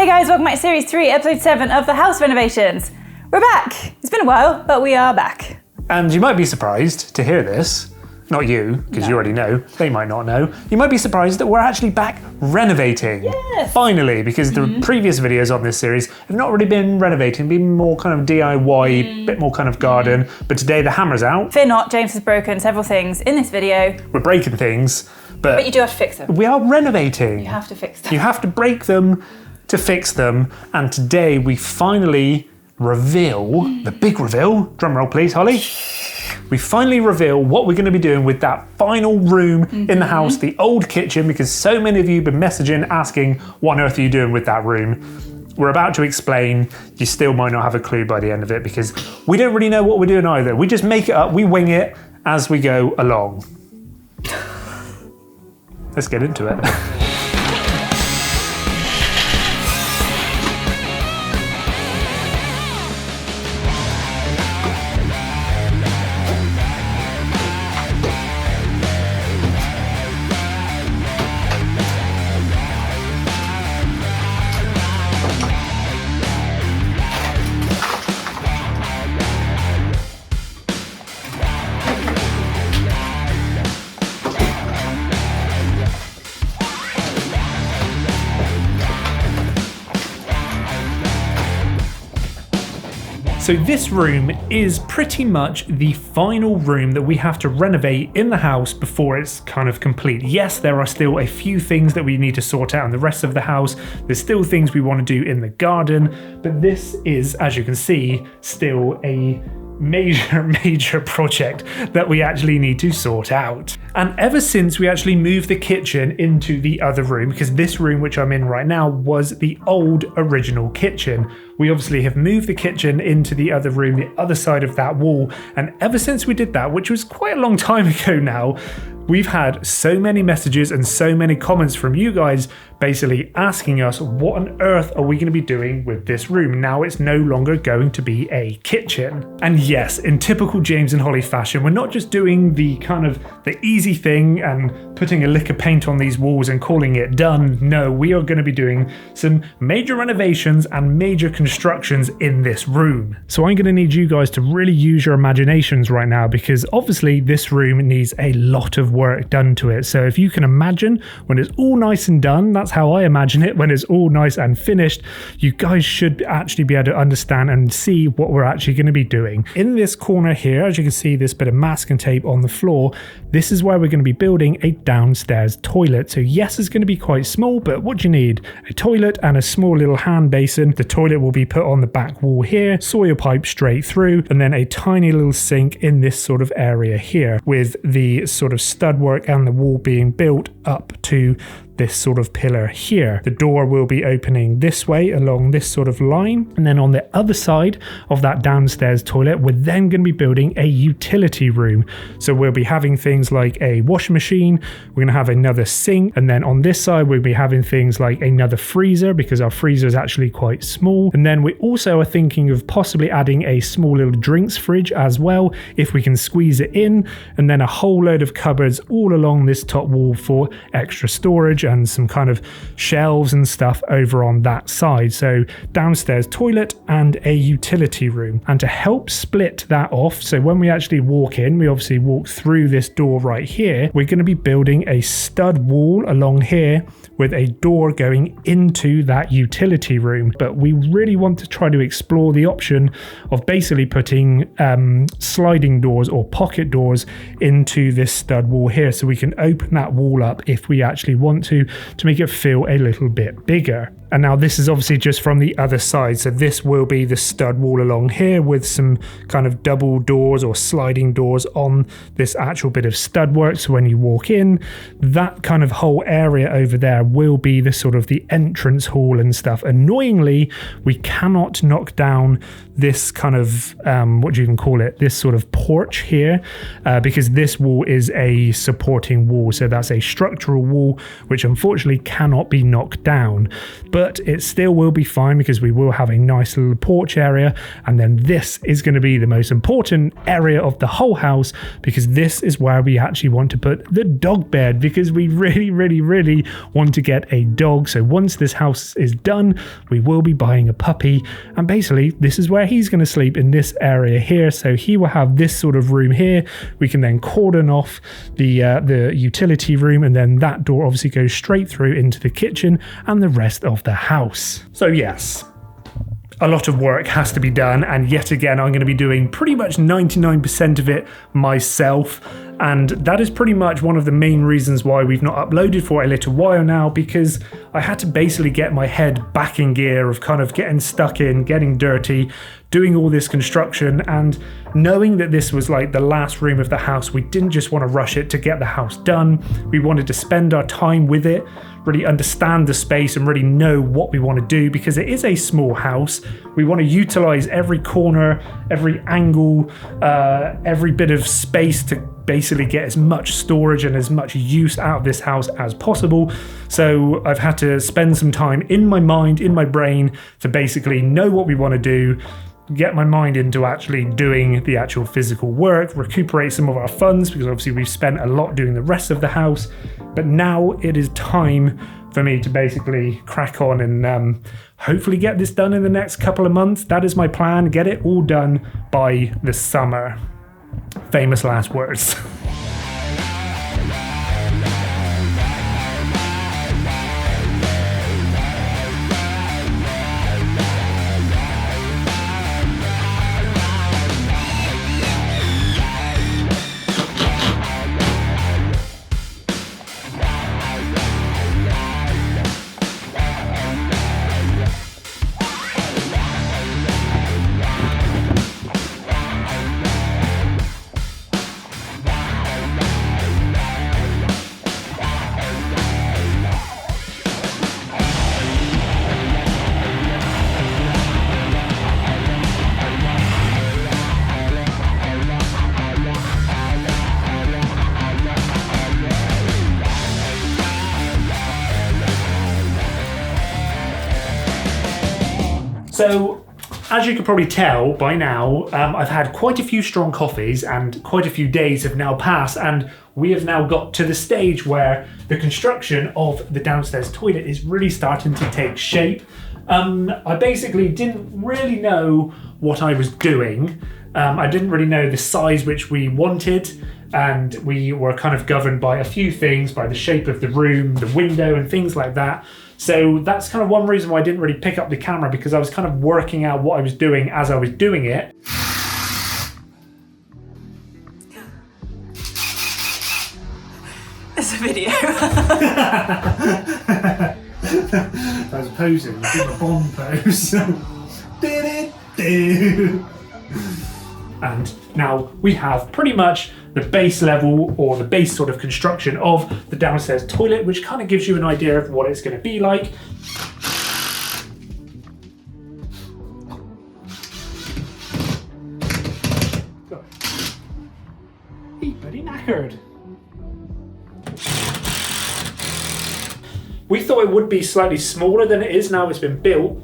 Hey guys, welcome back to Series 3, Episode 7 of the House Renovations. We're back. It's been a while, but we are back. And you might be surprised to hear this. Not you, because you already know. They might not know. You might be surprised that we're actually back renovating. Yes. Finally, because the previous videos on this series have not really been renovating, been more kind of DIY, bit more kind of garden. But today the hammer's out. Fear not, James has broken several things in this video. We're breaking things, but you do have to fix them. We are renovating. You have to fix them. You have to break them to fix them. And today we finally reveal, the big reveal, drum roll please, Holly. We finally reveal what we're going to be doing with that final room in the house, the old kitchen, because so many of you have been messaging, asking, what on earth are you doing with that room? We're about to explain. You still might not have a clue by the end of it because we don't really know what we're doing either. We just make it up, we wing it as we go along. Let's get into it. So this room is pretty much the final room that we have to renovate in the house before it's kind of complete. Yes, there are still a few things that we need to sort out in the rest of the house. There's still things we want to do in the garden, but this is, as you can see, still a major project that we actually need to sort out. And ever since we actually moved the kitchen into the other room, because this room which I'm in right now was the old original kitchen, we obviously have moved the kitchen into the other room, the other side of that wall. And ever since we did that, which was quite a long time ago now, we've had so many messages and so many comments from you guys basically asking us what on earth are we going to be doing with this room. Now it's no longer going to be a kitchen. And yes, in typical James and Holly fashion, we're not just doing the kind of the easy thing and putting a lick of paint on these walls and calling it done. No, we are going to be doing some major renovations and major constructions in this room. So I'm going to need you guys to really use your imaginations right now, because obviously this room needs a lot of work done to it. So if you can imagine when it's all nice and done, that's how I imagine it, when it's all nice and finished, you guys should actually be able to understand and see what we're actually going to be doing. In this corner here, as you can see, this bit of masking tape on the floor, this is where we're going to be building a downstairs toilet. So yes, it's going to be quite small, but what do you need? A toilet and a small little hand basin. The toilet will be put on the back wall here, soil pipe straight through, and then a tiny little sink in this sort of area here, with the sort of stud work and the wall being built up to this sort of pillar here. The door will be opening this way along this sort of line, and then on the other side of that downstairs toilet we're then going to be building a utility room. So we'll be having things like a washing machine, we're going to have another sink, and then on this side we'll be having things like another freezer, because our freezer is actually quite small. And then we also are thinking of possibly adding a small little drinks fridge as well, if we can squeeze it in, and then a whole load of cupboards all along this top wall for extra storage, and some kind of shelves and stuff over on that side. So downstairs toilet and a utility room. And to help split that off, so when we actually walk in, we obviously walk through this door right here, we're going to be building a stud wall along here with a door going into that utility room. But we really want to try to explore the option of basically putting sliding doors or pocket doors into this stud wall here, so we can open that wall up if we actually want to make it feel a little bit bigger. And now this is obviously just from the other side, so this will be the stud wall along here with some kind of double doors or sliding doors on this actual bit of stud work. So when you walk in, that kind of whole area over there will be the sort of the entrance hall and stuff. Annoyingly, we cannot knock down this kind of what do you even call it, this sort of porch here, because this wall is a supporting wall, so that's a structural wall which unfortunately cannot be knocked down. but it still will be fine because we will have a nice little porch area. And then this is going to be the most important area of the whole house, because this is where we actually want to put the dog bed, because we really want to get a dog. So once this house is done, we will be buying a puppy, and basically this is where he's going to sleep, in this area here. So he will have this sort of room here. We can then cordon off the utility room, and then that door obviously goes straight through into the kitchen and the rest of the house. So yes, a lot of work has to be done, and yet again I'm going to be doing pretty much 99% of it myself. And that is pretty much one of the main reasons why we've not uploaded for a little while now, because I had to basically get my head back in gear of kind of getting stuck in, getting dirty, doing all this construction, and knowing that this was like the last room of the house. We didn't just want to rush it to get the house done. We wanted to spend our time with it, really understand the space and really know what we want to do, because it is a small house. We want to utilize every corner, every angle, every bit of space to basically get as much storage and as much use out of this house as possible. So I've had to spend some time in my mind, in my brain, to basically know what we want to do, get my mind into actually doing the actual physical work, recuperate some of our funds, because obviously we've spent a lot doing the rest of the house. But now it is time for me to basically crack on and hopefully get this done in the next couple of months. That is my plan, get it all done by the summer. Famous last words. So, as you can probably tell by now, I've had quite a few strong coffees and quite a few days have now passed, and we have now got to the stage where the construction of the downstairs toilet is really starting to take shape. I basically didn't really know what I was doing. I didn't really know the size which we wanted, and we were kind of governed by a few things, by the shape of the room, the window and things like that. So that's kind of one reason why I didn't really pick up the camera, because I was kind of working out what I was doing as I was doing it. It's a video. I was posing, I did a bomb pose. And now we have pretty much the base level, or the base sort of construction of the downstairs toilet, which kind of gives you an idea of what it's going to be like. He's pretty knackered. We thought it would be slightly smaller than it is now it's been built.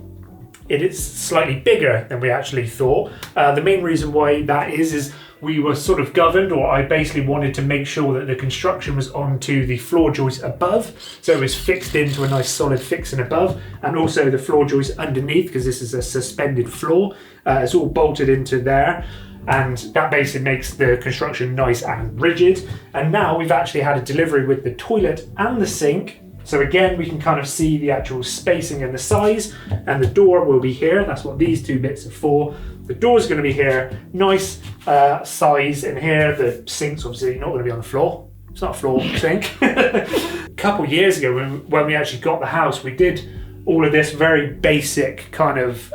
It is slightly bigger than we actually thought. The main reason why that is we were sort of governed, or I basically wanted to make sure that the construction was onto the floor joist above, so it was fixed into a nice solid fixing above, and also the floor joist underneath, because this is a suspended floor. It's all bolted into there, and that basically makes the construction nice and rigid. And now we've actually had a delivery with the toilet and the sink. So again, we can kind of see the actual spacing and the size, and the door will be here. That's what these two bits are for. The door's going to be here, nice size in here. The sink's obviously not going to be on the floor. It's not a floor sink. A couple years ago, when we actually got the house, we did all of this very basic kind of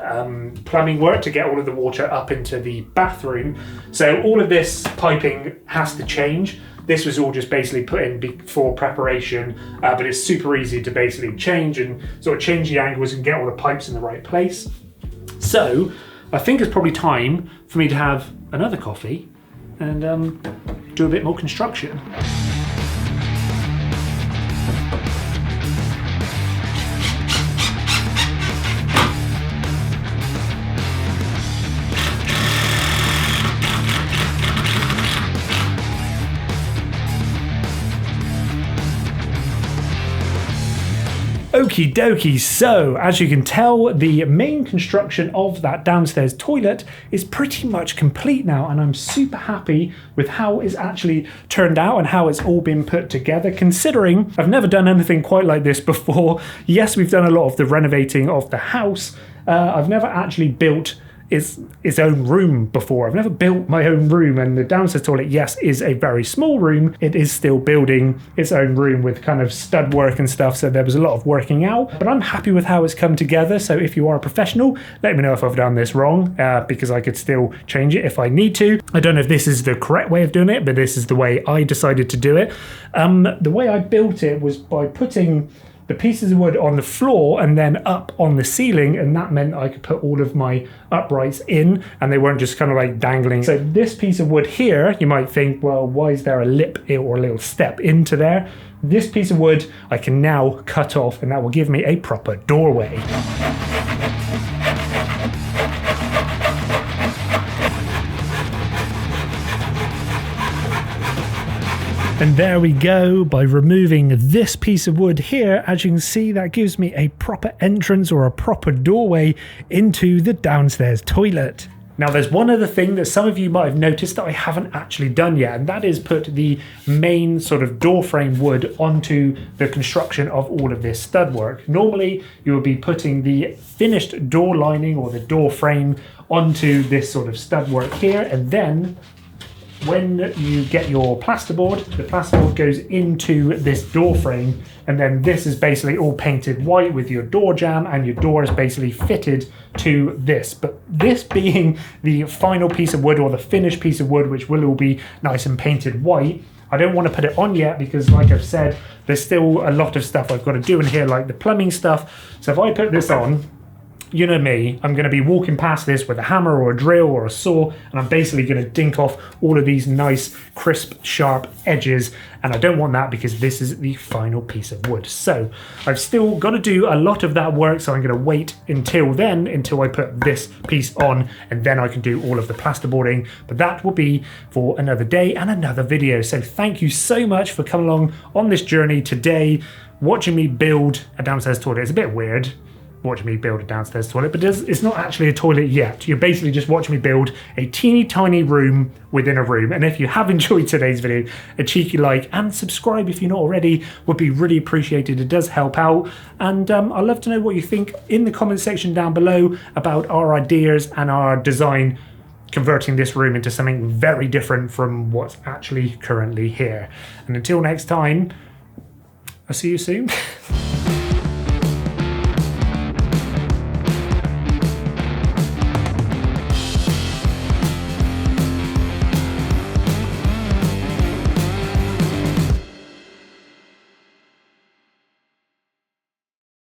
plumbing work to get all of the water up into the bathroom. So all of this piping has to change. This was all just basically put in before preparation, but it's super easy to basically change and sort of change the angles and get all the pipes in the right place. So I think it's probably time for me to have another coffee and do a bit more construction. Okie dokie, so as you can tell, the main construction of that downstairs toilet is pretty much complete now, and I'm super happy with how it's actually turned out and how it's all been put together, considering I've never done anything quite like this before. Yes, we've done a lot of the renovating of the house. I've never actually built its own room before. I've never built my own room, and the downstairs toilet, yes, is a very small room. It is still building its own room with kind of stud work and stuff, so there was a lot of working out, but I'm happy with how it's come together. So if you are a professional, let me know if I've done this wrong, because I could still change it if I need to. I don't know if this is the correct way of doing it, but this is the way I decided to do it. The way I built it was by putting the pieces of wood on the floor and then up on the ceiling, and that meant I could put all of my uprights in and they weren't just kind of like dangling. So this piece of wood here, you might think, well, why is there a lip or a little step into there? This piece of wood I can now cut off, and that will give me a proper doorway. And there we go. By removing this piece of wood here, as you can see, that gives me a proper entrance or a proper doorway into the downstairs toilet. Now there's one other thing that some of you might have noticed that I haven't actually done yet, and that is put the main sort of door frame wood onto the construction of all of this stud work. Normally you would be putting the finished door lining or the door frame onto this sort of stud work here, and then when you get your plasterboard, the plasterboard goes into this door frame, and then this is basically all painted white with your door jamb, and your door is basically fitted to this. But this being the final piece of wood, or the finished piece of wood, which will all be nice and painted white, I don't want to put it on yet because, like I've said, there's still a lot of stuff I've got to do in here, like the plumbing stuff. So if I put this on, you know me, I'm going to be walking past this with a hammer or a drill or a saw, and I'm basically going to dink off all of these nice, crisp, sharp edges, and I don't want that because this is the final piece of wood. So I've still got to do a lot of that work, so I'm going to wait until then, until I put this piece on, and then I can do all of the plasterboarding, but that will be for another day and another video. So thank you so much for coming along on this journey today, watching me build a downstairs toilet. It's a bit weird watching me build a downstairs toilet, but it's not actually a toilet yet. You're basically just watching me build a teeny tiny room within a room. And if you have enjoyed today's video, a cheeky like and subscribe if you're not already would be really appreciated. It does help out, and I'd love to know what you think in the comment section down below about our ideas and our design, converting this room into something very different from what's actually currently here. And until next time, I'll see you soon.